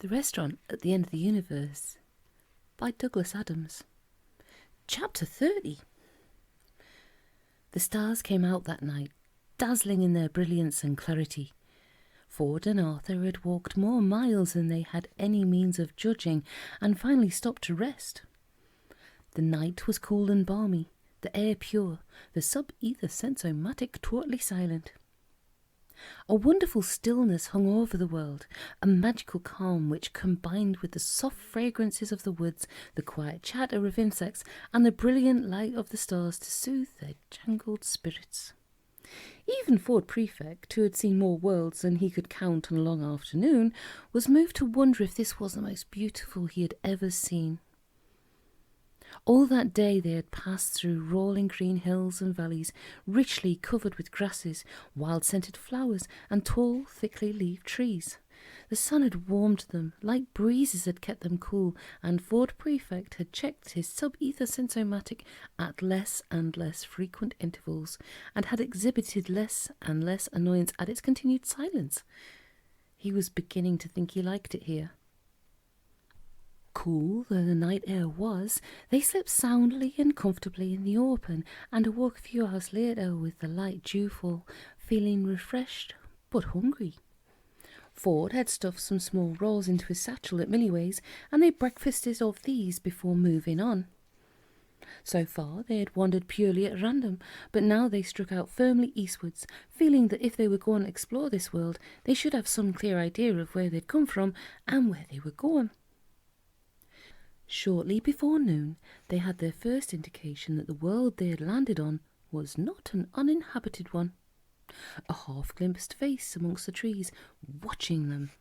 The Restaurant at the End of the Universe by Douglas Adams. Chapter 30. The stars came out that night, dazzling in their brilliance and clarity. Ford and Arthur had walked more miles than they had any means of judging, and finally stopped to rest. The night was cool and balmy, the air pure, the sub-ether sensomatic totally silent. A wonderful stillness hung over the world, a magical calm which combined with the soft fragrances of the woods, the quiet chatter of insects, and the brilliant light of the stars to soothe their jangled spirits. Even Ford Prefect, who had seen more worlds than he could count on a long afternoon, was moved to wonder if this was the most beautiful he had ever seen. All that day they had passed through rolling green hills and valleys, richly covered with grasses, wild-scented flowers, and tall, thickly-leaved trees. The sun had warmed them, light breezes had kept them cool, and Ford Prefect had checked his sub-ether sensomatic at less and less frequent intervals, and had exhibited less and less annoyance at its continued silence. He was beginning to think he liked it here. Cool though the night air was, they slept soundly and comfortably in the open, and awoke a few hours later with the light dewfall, feeling refreshed but hungry. Ford had stuffed some small rolls into his satchel at Millyway's, and they breakfasted off these before moving on. So far they had wandered purely at random, but now they struck out firmly eastwards, feeling that if they were going to explore this world, they should have some clear idea of where they'd come from and where they were going. Shortly before noon, they had their first indication that the world they had landed on was not an uninhabited one. A half-glimpsed face amongst the trees, watching them.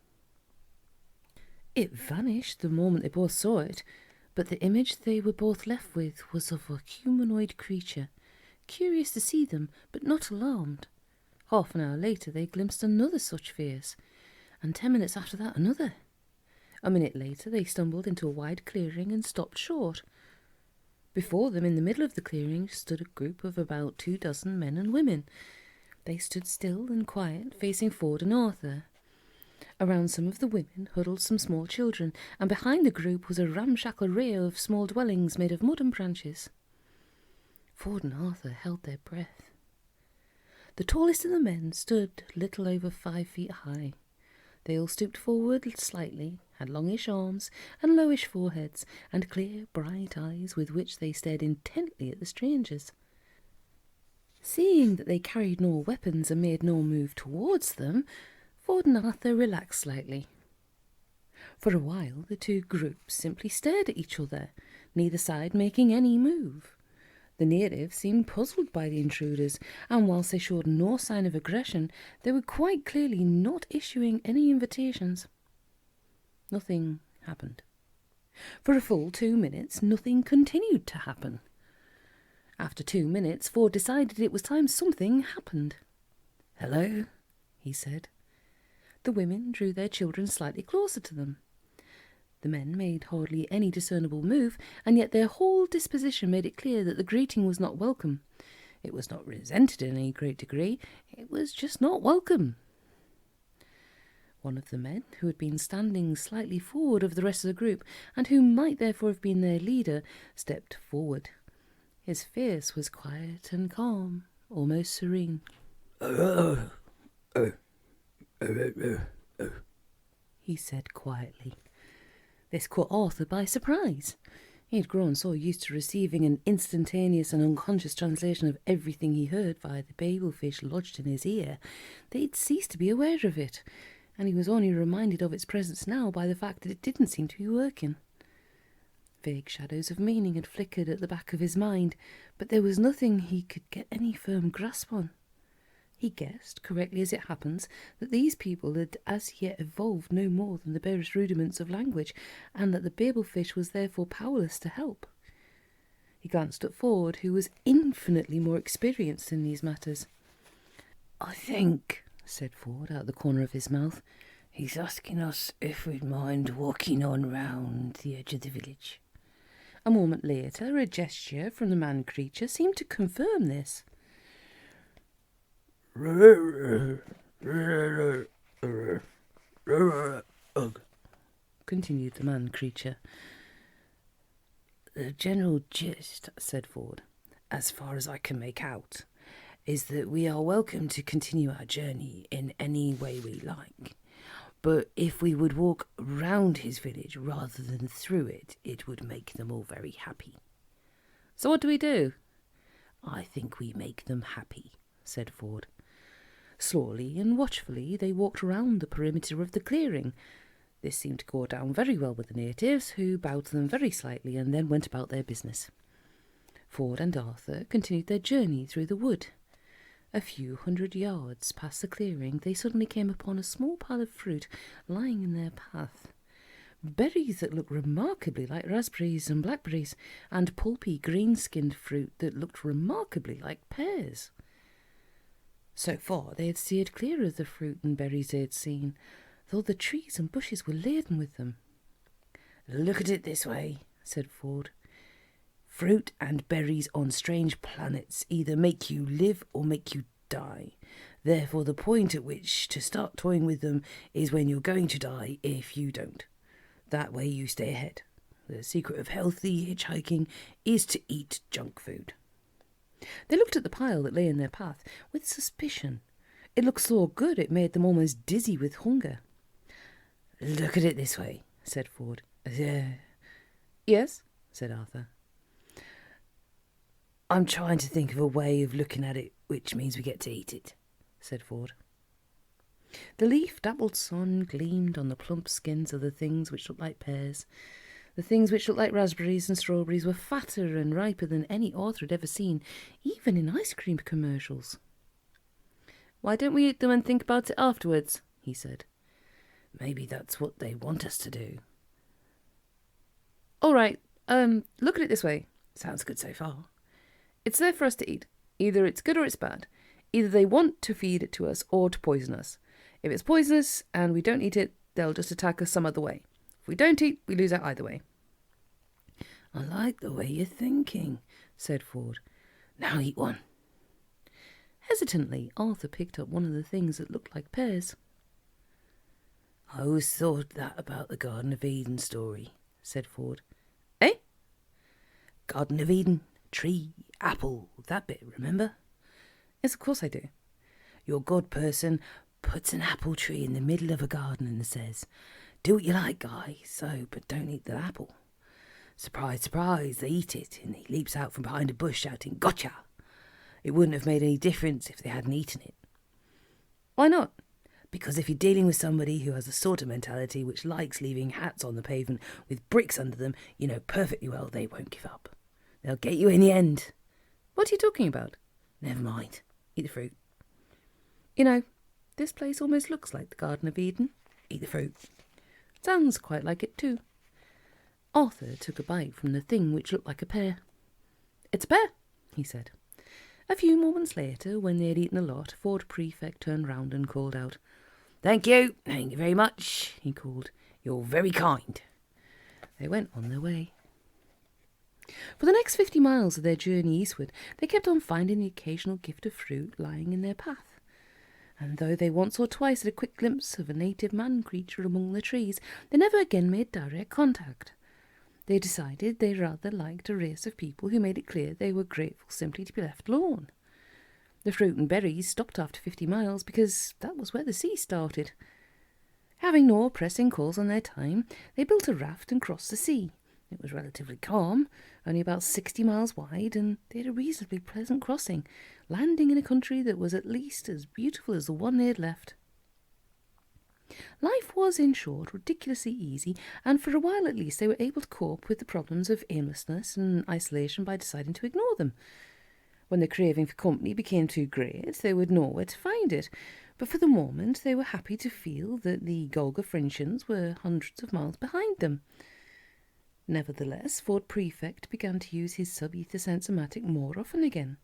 It vanished the moment they both saw it, but the image they were both left with was of a humanoid creature, curious to see them, but not alarmed. Half an hour later they glimpsed another such face, and 10 minutes after that another. A minute later they stumbled into a wide clearing and stopped short. Before them, in the middle of the clearing, stood a group of about 24 men and women. They stood still and quiet, facing Ford and Arthur. Around some of the women huddled some small children, and behind the group was a ramshackle array of small dwellings made of mud and branches. Ford and Arthur held their breath. The tallest of the men stood little over 5 feet high. They all stooped forward slightly, had longish arms and lowish foreheads, and clear, bright eyes with which they stared intently at the strangers. Seeing that they carried no weapons and made no move towards them, Ford and Arthur relaxed slightly. For a while the two groups simply stared at each other, neither side making any move. The natives seemed puzzled by the intruders, and whilst they showed no sign of aggression, they were quite clearly not issuing any invitations. Nothing happened. For a full 2 minutes, nothing continued to happen. After 2 minutes, Ford decided it was time something happened. "Hello," he said. The women drew their children slightly closer to them. The men made hardly any discernible move, and yet their whole disposition made it clear that the greeting was not welcome. It was not resented in any great degree, it was just not welcome. One of the men, who had been standing slightly forward of the rest of the group, and who might therefore have been their leader, stepped forward. His face was quiet and calm, almost serene. He said quietly. This caught Arthur by surprise. He had grown so used to receiving an instantaneous and unconscious translation of everything he heard via the babelfish lodged in his ear that he'd ceased to be aware of it, and he was only reminded of its presence now by the fact that it didn't seem to be working. Vague shadows of meaning had flickered at the back of his mind, but there was nothing he could get any firm grasp on. He guessed, correctly as it happens, that these people had as yet evolved no more than the barest rudiments of language, and that the babelfish was therefore powerless to help. He glanced at Ford, who was infinitely more experienced in these matters. "I think," said Ford out of the corner of his mouth, "he's asking us if we'd mind walking on round the edge of the village." A moment later, a gesture from the man-creature seemed to confirm this. continued the man-creature. "The general gist," said Ford, "as far as I can make out, is that we are welcome to continue our journey in any way we like. But if we would walk round his village rather than through it, it would make them all very happy." "So what do we do?" "I think we make them happy," said Ford. Slowly and watchfully they walked round the perimeter of the clearing. This seemed to go down very well with the natives, who bowed to them very slightly and then went about their business. Ford and Arthur continued their journey through the wood. A few hundred yards past the clearing, they suddenly came upon a small pile of fruit lying in their path. Berries that looked remarkably like raspberries and blackberries, and pulpy green-skinned fruit that looked remarkably like pears. So far they had steered clear of the fruit and berries they had seen, though the trees and bushes were laden with them. "Look at it this way," said Ford. "Fruit and berries on strange planets either make you live or make you die. Therefore the point at which to start toying with them is when you're going to die if you don't. That way you stay ahead. The secret of healthy hitchhiking is to eat junk food." They looked at the pile that lay in their path with suspicion. It looked so good it made them almost dizzy with hunger. "Look at it this way," said Ford. "Yes," said Arthur. "I'm trying to think of a way of looking at it which means we get to eat it," said Ford. The leaf-dappled sun gleamed on the plump skins of the things which looked like pears. The things which looked like raspberries and strawberries were fatter and riper than any author had ever seen, even in ice cream commercials. "Why don't we eat them and think about it afterwards?" he said. "Maybe that's what they want us to do." "All right, look at it this way." "Sounds good so far." "It's there for us to eat. Either it's good or it's bad. Either they want to feed it to us or to poison us. If it's poisonous and we don't eat it, they'll just attack us some other way. If we don't eat, we lose out either way." "I like the way you're thinking," said Ford. "Now eat one." Hesitantly, Arthur picked up one of the things that looked like pears. "I always thought that about the Garden of Eden story," said Ford. "Eh?" "Garden of Eden, tree, apple, that bit, remember?" "Yes, of course I do." "Your God person puts an apple tree in the middle of a garden and says, 'Do what you like, guy, but don't eat the apple.' Surprise, surprise, they eat it, and he leaps out from behind a bush shouting, 'Gotcha!' It wouldn't have made any difference if they hadn't eaten it." "Why not?" "Because if you're dealing with somebody who has a sort of mentality which likes leaving hats on the pavement with bricks under them, you know perfectly well they won't give up. They'll get you in the end." "What are you talking about?" "Never mind. Eat the fruit." "You know, this place almost looks like the Garden of Eden." "Eat the fruit." "Sounds quite like it too." Arthur took a bite from the thing which looked like a pear. "It's a pear," he said. A few moments later, when they had eaten a lot, Ford Prefect turned round and called out. Thank you very much," he called. "You're very kind." They went on their way. For the next 50 miles of their journey eastward, they kept on finding the occasional gift of fruit lying in their path. And though they once or twice had a quick glimpse of a native man-creature among the trees, they never again made direct contact. They decided they rather liked a race of people who made it clear they were grateful simply to be left alone. The fruit and berries stopped after 50 miles because that was where the sea started. Having no pressing calls on their time, they built a raft and crossed the sea. It was relatively calm, only about 60 miles wide, and they had a reasonably pleasant crossing, landing in a country that was at least as beautiful as the one they had left. Life was, in short, ridiculously easy, and for a while at least they were able to cope with the problems of aimlessness and isolation by deciding to ignore them. When the craving for company became too great, they would know where to find it, but for the moment they were happy to feel that the Golgafrintians were hundreds of miles behind them. Nevertheless, Ford Prefect began to use his sub-ether sensomatic more often again.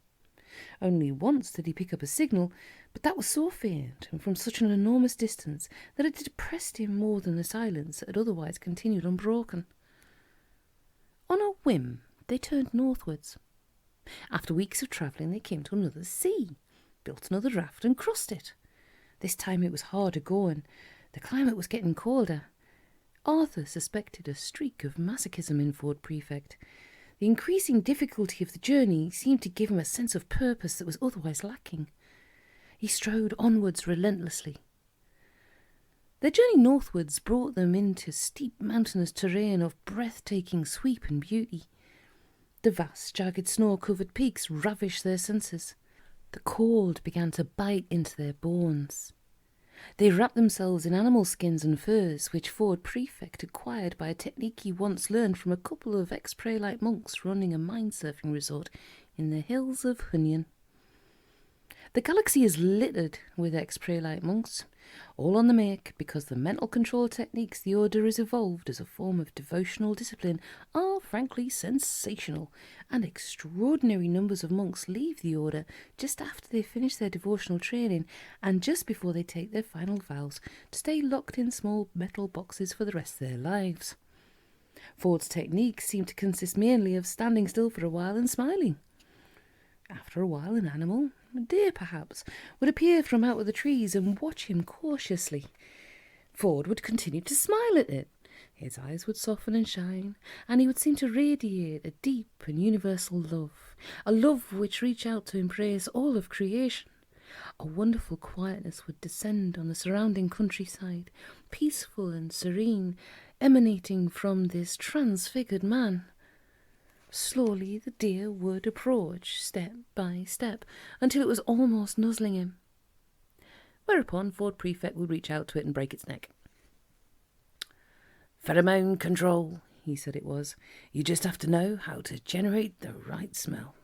Only once did he pick up a signal, but that was so faint and from such an enormous distance that it depressed him more than the silence that had otherwise continued unbroken. On a whim, they turned northwards. After weeks of travelling, they came to another sea, built another raft and crossed it. This time it was harder going. The climate was getting colder. Arthur suspected a streak of masochism in Ford Prefect. The increasing difficulty of the journey seemed to give him a sense of purpose that was otherwise lacking. He strode onwards relentlessly. Their journey northwards brought them into steep mountainous terrain of breathtaking sweep and beauty. The vast, jagged, snow-covered peaks ravished their senses. The cold began to bite into their bones. They wrapped themselves in animal skins and furs, which Ford Prefect acquired by a technique he once learned from a couple of ex-Prelite monks running a mind-surfing resort in the hills of Hunyan. The galaxy is littered with ex-Prelite monks, all on the make because the mental control techniques the Order has evolved as a form of devotional discipline are frankly sensational, and extraordinary numbers of monks leave the Order just after they finish their devotional training and just before they take their final vows to stay locked in small metal boxes for the rest of their lives. Ford's techniques seem to consist mainly of standing still for a while and smiling. After a while, an animal, a deer perhaps, would appear from out of the trees and watch him cautiously. Ford would continue to smile at it. His eyes would soften and shine, and he would seem to radiate a deep and universal love, a love which reached out to embrace all of creation. A wonderful quietness would descend on the surrounding countryside, peaceful and serene, emanating from this transfigured man. Slowly the deer would approach, step by step, until it was almost nuzzling him. Whereupon Ford Prefect would reach out to it and break its neck. "Pheromone control," he said it was. "You just have to know how to generate the right smell."